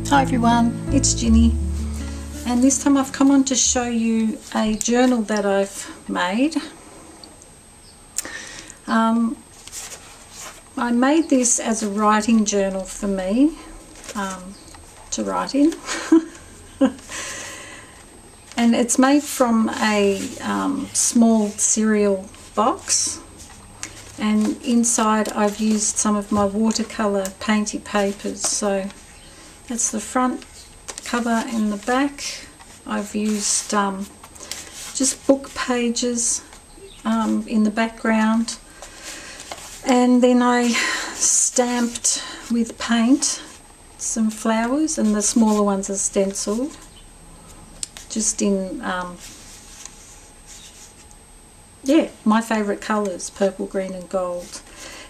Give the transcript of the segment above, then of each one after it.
Hi everyone, it's Ginny, and this time I've come on to show you a journal that I've made. I made this as a writing journal for me to write in. And it's made from a small cereal box, and inside I've used some of my watercolour painty papers. So that's the front cover and the back. I've used just book pages in the background, and then I stamped with paint some flowers, and the smaller ones are stenciled just in my favourite colours, purple, green and gold.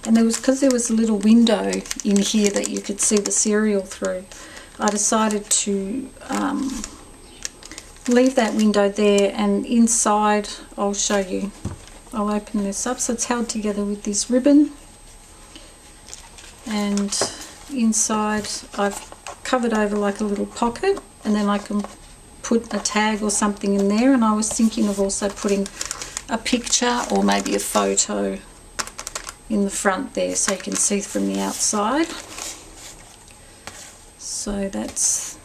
And because there was a little window in here that you could see the cereal through, I decided to leave that window there, and inside I'll show you. I'll open this up. So it's held together with this ribbon, and inside I've covered over like a little pocket, and then I can put a tag or something in there. And I was thinking of also putting a picture or maybe a photo in the front there so you can see from the outside. So that's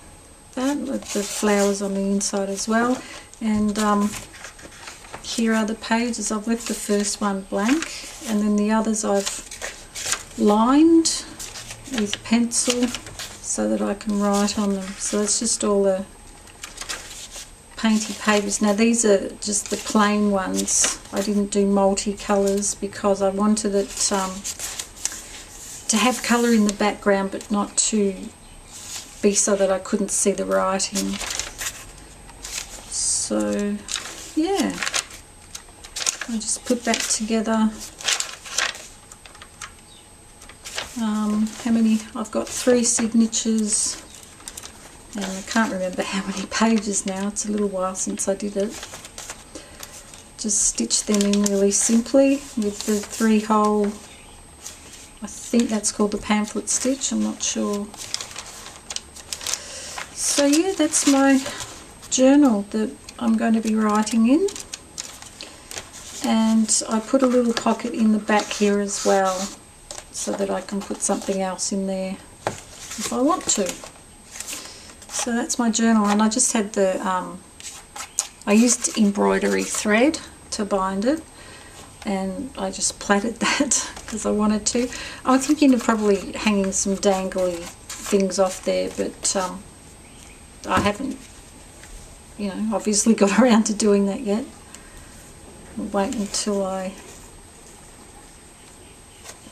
that, with the flowers on the inside as well. And here are the pages. I've left the first one blank, and then the others I've lined with pencil so that I can write on them. So it's just all the painty papers. Now these are just the plain ones. I didn't do multicolours because I wanted it to have colour in the background, but not to be so that I couldn't see the writing. So yeah, I just put that together. How many? I've got 3 signatures, and I can't remember how many pages now. It's a little while since I did it. Just stitch them in really simply with the 3-hole, I think that's called the pamphlet stitch, I'm not sure. So yeah, that's my journal that I'm going to be writing in. And I put a little pocket in the back here as well, so that I can put something else in there if I want to. So that's my journal, and I just had the, I used embroidery thread to bind it, and I just plaited that because I wanted to. I was thinking of probably hanging some dangly things off there, but I haven't, obviously got around to doing that yet. I'll wait until I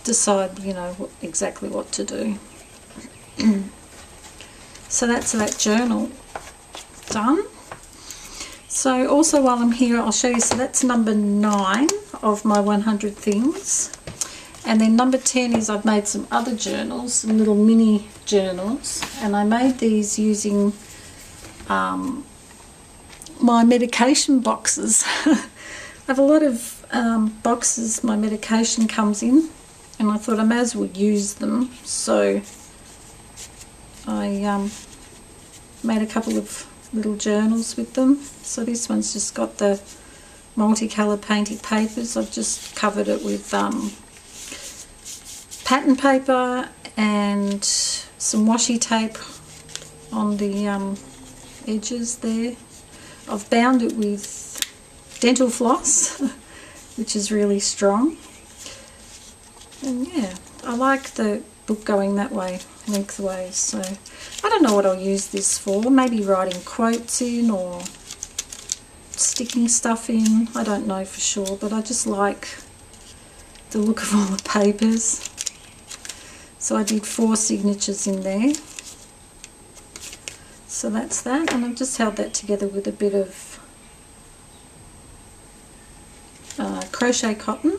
decide, exactly what to do. So that's that journal done. So also while I'm here, I'll show you, so that's number 9 of my 100 things. And then number 10 is I've made some other journals, some little mini journals, and I made these using my medication boxes. I have a lot of boxes my medication comes in, and I thought I may as well use them. So I made a couple of little journals with them. So this one's just got the multicolour painted papers. I've just covered it with pattern paper and some washi tape on the edges there. I've bound it with dental floss, which is really strong. And yeah, I like the book going that way, lengthways. So I don't know what I'll use this for. Maybe writing quotes in or sticking stuff in. I don't know for sure, but I just like the look of all the papers. So I did 4 signatures in there. So that's that, and I've just held that together with a bit of crochet cotton.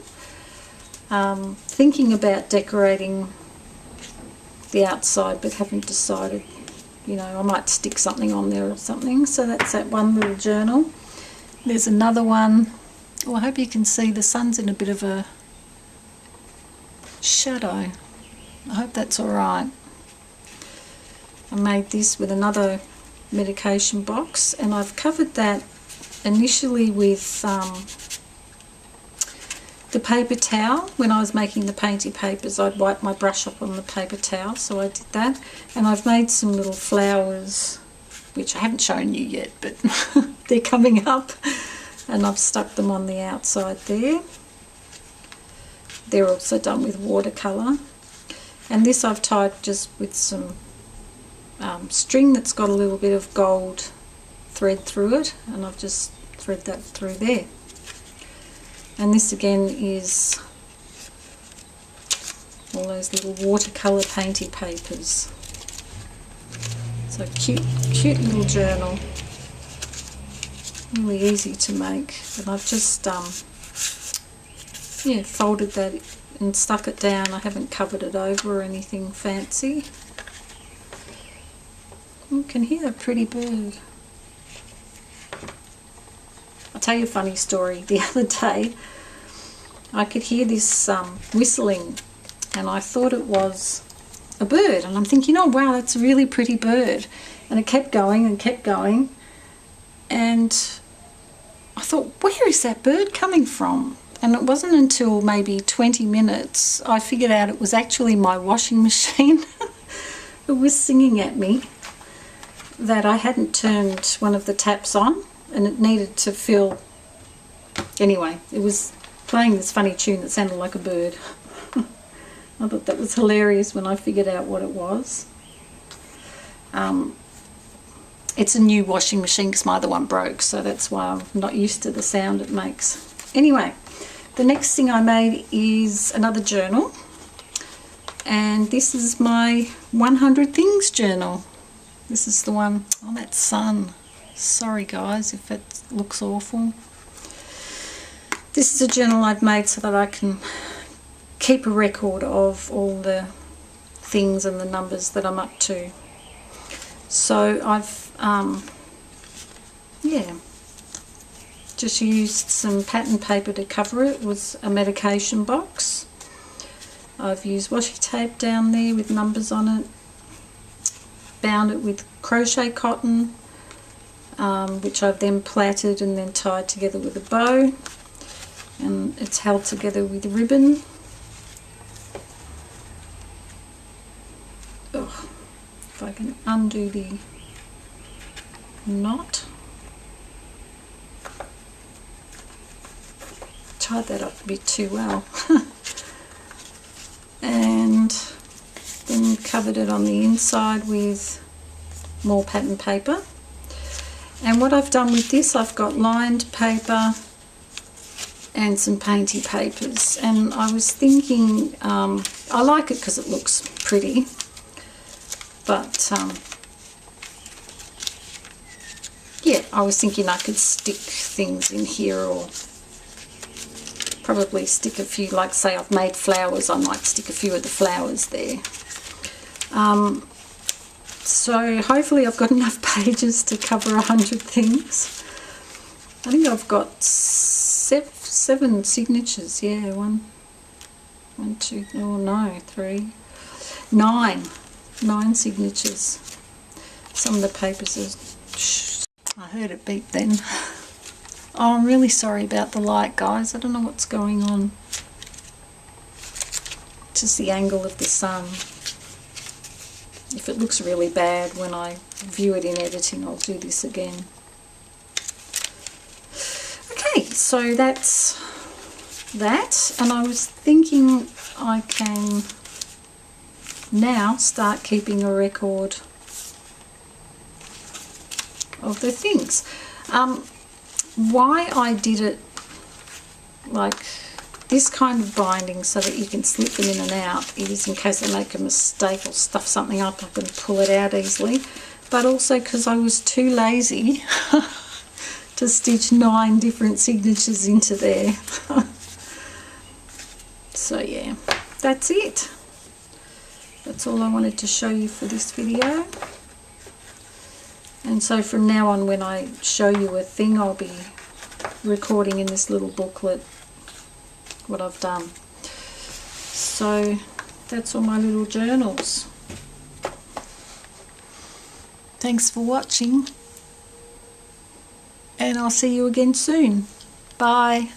Thinking about decorating the outside, but haven't decided. I might stick something on there or something. So that's that one little journal. There's another one. Oh, I hope you can see the sun's in a bit of a shadow. I hope that's all right. I made this with another medication box, and I've covered that initially with the paper towel. When I was making the painty papers, I'd wipe my brush up on the paper towel, so I did that. And I've made some little flowers, which I haven't shown you yet, but they're coming up, and I've stuck them on the outside there. They're also done with watercolour. And this I've tied just with some string that's got a little bit of gold thread through it, and I've just thread that through there. And this again is all those little watercolour painty papers. So cute little journal, really easy to make. And I've just folded that and stuck it down. I haven't covered it over or anything fancy. You can hear a pretty bird. I'll tell you a funny story. The other day I could hear this whistling, and I thought it was a bird, and I'm thinking, oh wow, that's a really pretty bird. And it kept going and kept going, and I thought, where is that bird coming from? And it wasn't until maybe 20 minutes I figured out it was actually my washing machine. It was singing at me that I hadn't turned one of the taps on, and it needed to fill. Anyway, it was playing this funny tune that sounded like a bird. I thought that was hilarious when I figured out what it was. It's a new washing machine because my other one broke, so that's why I'm not used to the sound it makes. Anyway, the next thing I made is another journal, and this is my 100 Things journal. This is the one. Oh, that sun. Sorry guys if it looks awful. This is a journal I've made so that I can keep a record of all the things and the numbers that I'm up to. So I've just used some pattern paper to cover it. It was a medication box. I've used washi tape down there with numbers on it, bound it with crochet cotton, which I've then plaited and then tied together with a bow, and it's held together with ribbon. Oh, if I can undo the knot. Tied that up a bit too well. And then covered it on the inside with more pattern paper. And what I've done with this, I've got lined paper and some painty papers, and I was thinking I like it because it looks pretty, but yeah, I was thinking I could stick things in here, or probably stick a few, like say I've made flowers, I might stick a few of the flowers there. So hopefully I've got enough pages to cover 100 things. I think I've got seven signatures. Yeah, one, two, oh no, 3, 9 signatures. Some of the papers are, I heard it beep then. Oh, I'm really sorry about the light, guys. I don't know what's going on. Just the angle of the sun. If it looks really bad when I view it in editing, I'll do this again. Okay, so that's that, and I was thinking I can now start keeping a record of the things. Why I did it like this kind of binding so that you can slip them in and out is in case I make a mistake or stuff something up, I can pull it out easily, but also because I was too lazy to stitch 9 different signatures into there. So yeah, that's it. That's all I wanted to show you for this video. And so from now on, when I show you a thing, I'll be recording in this little booklet what I've done. So that's all my little journals. Thanks for watching, and I'll see you again soon. Bye.